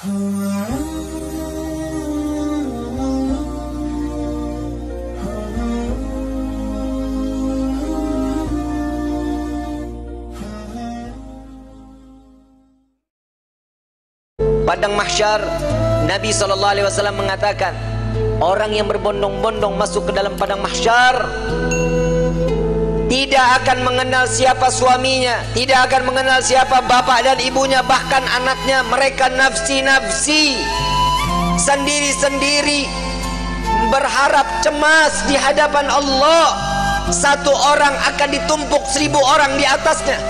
Padang mahsyar, Nabi SAW mengatakan, orang yang berbondong-bondong masuk ke dalam padang mahsyar tidak akan mengenal siapa suaminya, tidak akan mengenal siapa bapak dan ibunya, bahkan anaknya. Mereka nafsi-nafsi, sendiri-sendiri, berharap cemas di hadapan Allah. Satu orang akan ditumpuk 1000 orang di atasnya.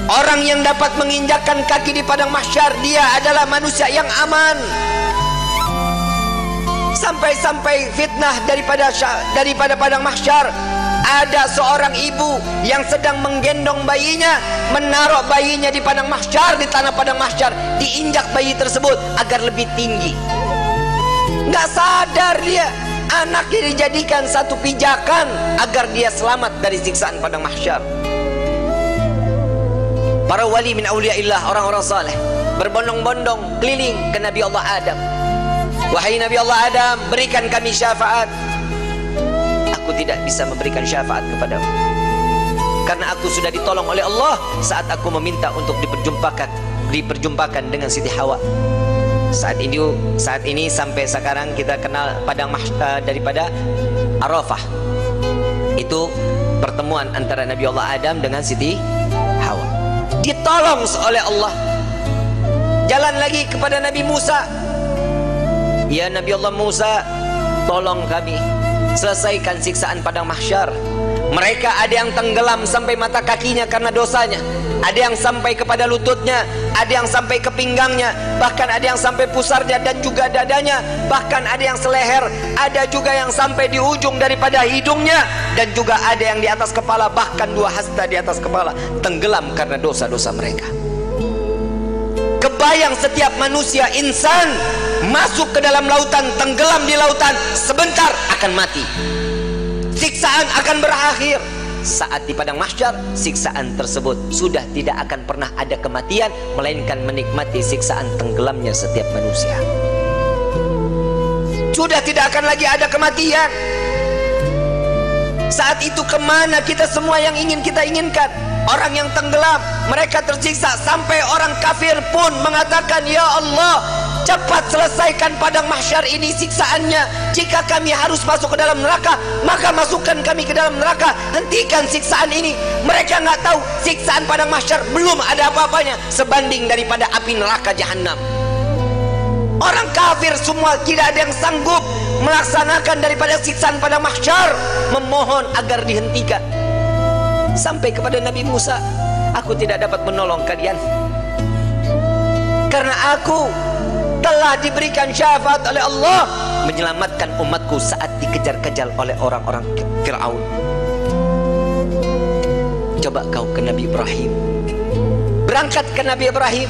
Orang yang dapat menginjakkan kaki di padang mahsyar, dia adalah manusia yang aman. Sampai-sampai fitnah daripada padang mahsyar, ada seorang ibu yang sedang menggendong bayinya, menaruh bayinya di padang mahsyar, di tanah padang mahsyar, diinjak bayi tersebut agar lebih tinggi. Nggak sadar dia, anaknya dijadikan satu pijakan agar dia selamat dari siksaan padang mahsyar. Para wali min awliyaillah, orang-orang saleh, berbondong-bondong keliling ke Nabi Allah Adam. Wahai Nabi Allah Adam, berikan kami syafaat. Aku tidak bisa memberikan syafaat kepadamu, karena aku sudah ditolong oleh Allah saat aku meminta untuk diperjumpakan dengan Siti Hawa. Saat ini sampai sekarang kita kenal padang mahsyar daripada Arafah. Itu pertemuan antara Nabi Allah Adam dengan Siti Hawa. Ditolong oleh Allah. Jalan lagi kepada Nabi Musa. Ya Nabi Allah Musa, tolong kami selesaikan siksaan padang mahsyar. Mereka ada yang tenggelam sampai mata kakinya karena dosanya, ada yang sampai kepada lututnya, ada yang sampai ke pinggangnya, bahkan ada yang sampai pusarnya dan juga dadanya, bahkan ada yang seleher, ada juga yang sampai di ujung daripada hidungnya, dan juga ada yang di atas kepala, bahkan 2 hasta di atas kepala, tenggelam karena dosa-dosa mereka. Kebayang setiap manusia, insan, masuk ke dalam lautan, tenggelam di lautan, sebentar akan mati. Siksaan akan berakhir. Saat di padang mahsyar, siksaan tersebut sudah tidak akan pernah ada kematian, melainkan menikmati siksaan tenggelamnya setiap manusia. Sudah tidak akan lagi ada kematian. Saat itu kemana kita semua yang ingin kita inginkan? Orang yang tenggelam, mereka tersiksa, sampai orang kafir pun mengatakan, ya Allah, cepat selesaikan padang mahsyar ini siksaannya. Jika kami harus masuk ke dalam neraka, maka masukkan kami ke dalam neraka. Hentikan siksaan ini. Mereka nggak tahu siksaan padang mahsyar belum ada apa-apanya sebanding daripada api neraka jahanam. Orang kafir semua tidak ada yang sanggup melaksanakan daripada siksaan padang mahsyar, memohon agar dihentikan. Sampai kepada Nabi Musa, aku tidak dapat menolong kalian karena aku telah diberikan syafaat oleh Allah menyelamatkan umatku saat dikejar-kejar oleh orang-orang Fir'aun. Coba kau ke Nabi Ibrahim, berangkat ke Nabi Ibrahim.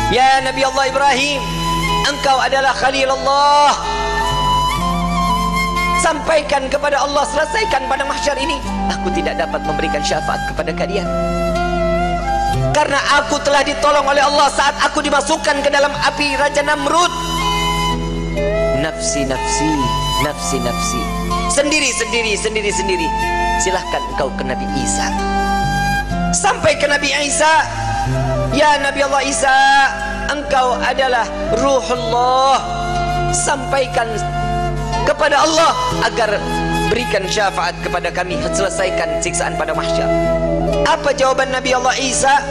Ya Nabi Allah Ibrahim, engkau adalah Khalil Allah. Sampaikan kepada Allah, selesaikan padang mahsyar ini. Aku tidak dapat memberikan syafaat kepada kalian karena aku telah ditolong oleh Allah saat aku dimasukkan ke dalam api Raja Namrud. Nafsi, nafsi, nafsi, nafsi. Sendiri, sendiri, sendiri, sendiri. Silahkan engkau ke Nabi Isa. Sampai ke Nabi Isa. Ya Nabi Allah Isa, engkau adalah Ruhullah. Sampaikan kepada Allah agar berikan syafaat kepada kami, selesaikan siksaan pada mahsyar. Apa jawaban Nabi Allah Isa?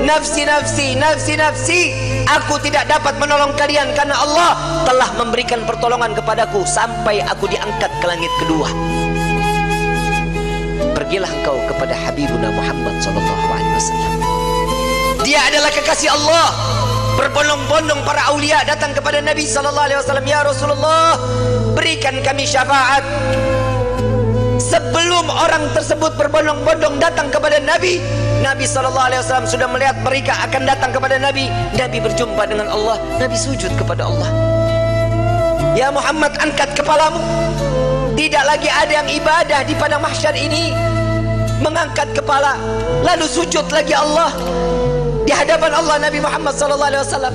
Nafsi, nafsi, nafsi, nafsi. Aku tidak dapat menolong kalian karena Allah telah memberikan pertolongan kepadaku sampai aku diangkat ke langit kedua. Pergilah engkau kepada Habibuna Muhammad SAW. Dia adalah kekasih Allah. Berbondong-bondong para aulia datang kepada Nabi SAW. Ya Rasulullah, berikan kami syafaat. Sebelum orang tersebut berbondong-bondong datang kepada Nabi, Nabi SAW sudah melihat mereka akan datang kepada Nabi. Nabi berjumpa dengan Allah. Nabi sujud kepada Allah. Ya Muhammad, angkat kepalamu. Tidak lagi ada yang ibadah di padang mahsyar ini mengangkat kepala lalu sujud lagi Allah di hadapan Allah. Nabi Muhammad SAW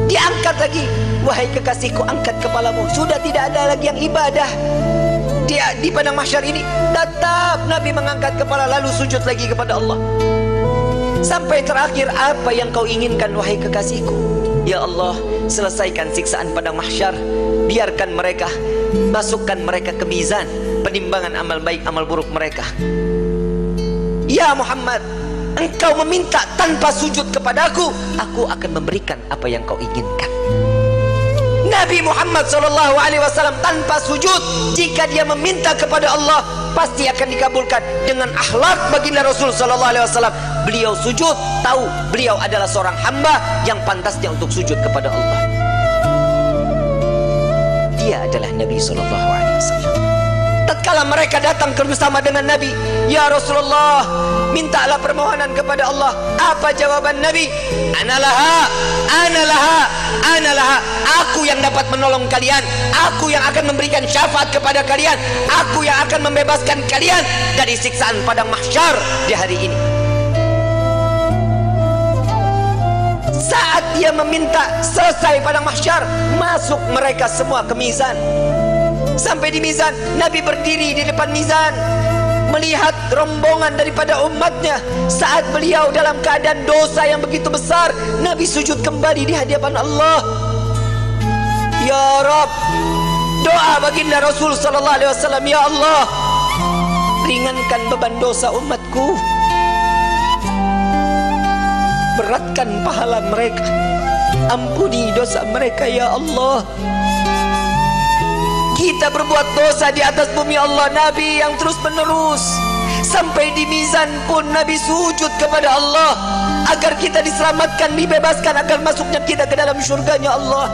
Diangkat lagi, wahai kekasihku, angkat kepalamu. Sudah tidak ada lagi yang ibadah di padang mahsyar ini. Tetap Nabi mengangkat kepala lalu sujud lagi kepada Allah. Sampai terakhir, apa yang kau inginkan wahai kekasihku? Ya Allah, selesaikan siksaan padang mahsyar. Biarkan mereka, masukkan mereka ke mizan penimbangan amal baik amal buruk mereka. Ya Muhammad, engkau meminta tanpa sujud kepadaku, aku akan memberikan apa yang kau inginkan. Nabi Muhammad SAW tanpa sujud, jika dia meminta kepada Allah pasti akan dikabulkan. Dengan akhlak baginda Rasul SAW, beliau sujud, tahu beliau adalah seorang hamba yang pantasnya untuk sujud kepada Allah. Dia adalah Nabi SAW. Tatkala mereka datang bersama dengan Nabi, ya Rasulullah, mintalah permohonan kepada Allah. Apa jawaban Nabi? Analaha, analaha, analaha. Aku yang dapat menolong kalian, aku yang akan memberikan syafaat kepada kalian, aku yang akan membebaskan kalian dari siksaan padang mahsyar di hari ini. Saat dia meminta, selesai padang mahsyar, masuk mereka semua ke mizan. Sampai di mizan, Nabi berdiri di depan mizan, melihat rombongan daripada umatnya. Saat beliau dalam keadaan dosa yang begitu besar, Nabi sujud kembali di hadapan Allah. Ya Rabb, doa baginda Rasul SAW, ya Allah, ringankan beban dosa umatku, beratkan pahala mereka, ampuni dosa mereka ya Allah. Kita berbuat dosa di atas bumi Allah. Nabi yang terus menerus sampai di mizan pun Nabi sujud kepada Allah agar kita diselamatkan, dibebaskan, agar masuknya kita ke dalam surganya Allah.